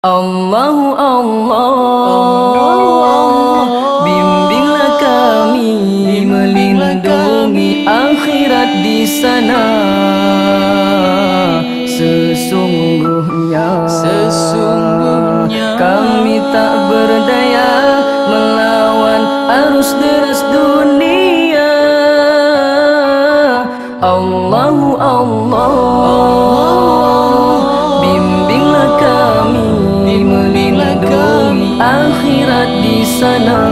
Allahu Allah, bimbinglah kami melindungi akhirat di sana. Sesungguhnya kami tak berdaya melawan arus deras dunia. Allahu Allah, bimbinglah kami melindungi akhirat di sana.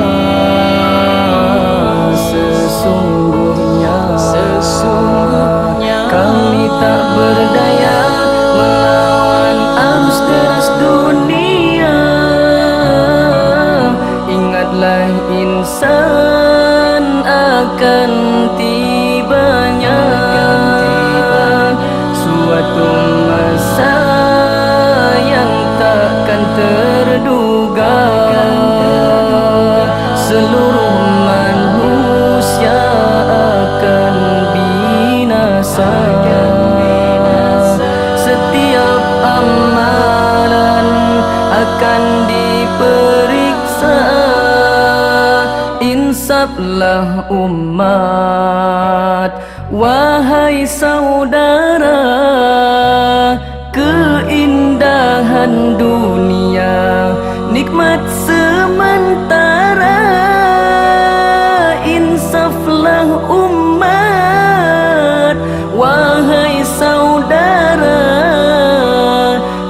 Sesungguhnya kami tak berdaya melawan arus deras dunia. Ingatlah insan akan tibanya suatu masa yang takkan terduga. Seluruh manusia akan binasa. Setiap amalan akan diperiksa. Insaflah umat, wahai saudara. Keindahan dunia nikmat sementara. Insaflah umat, wahai saudara.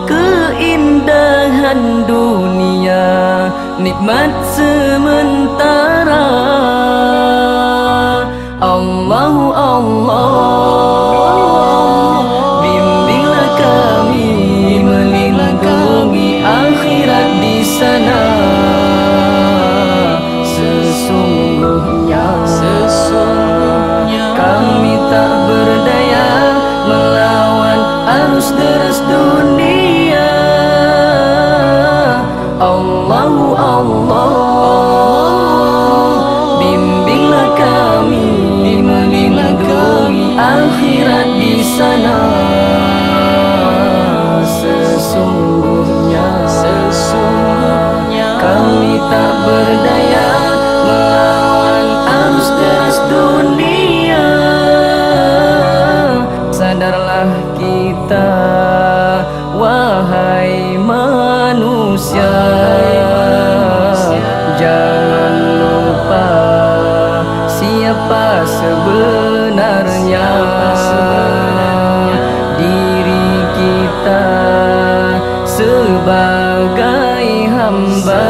Keindahan dunia nikmat sementara. Allahu Allah, bimbinglah kami melindungi akhirat di sana. Sesungguhnya kami tak berdaya melawan arus deras dunia. Allahu Allah, bimbinglah kami melindungi akhirat di sana. Sesungguhnya kami tak berdaya melawan arus deras dunia. Sadarlah kita, wahai manusia, jangan lupa siapa sebenarnya. Diri kita sebagai hamba.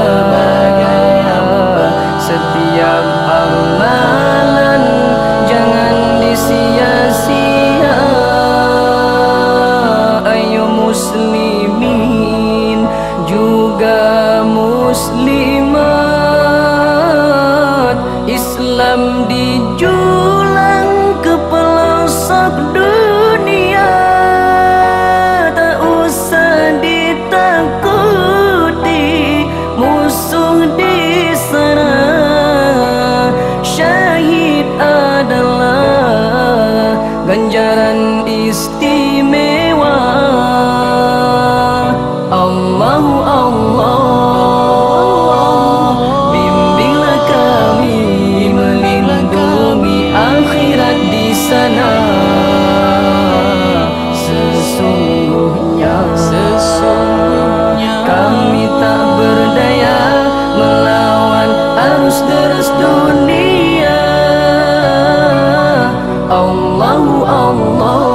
Setiap amalan jangan disia-sia. Ayo muslimin juga muslimat, Islam dijulang ke pelosok dunia. Tak usah ditakuti musuh di sana. Syahid adalah ganjaran istimewa. Allahu Allah, bimbinglah kami melindungi akhirat di sana. Sesungguhnya kami tak berdaya melawan arus deras dunia. Allahu Allah,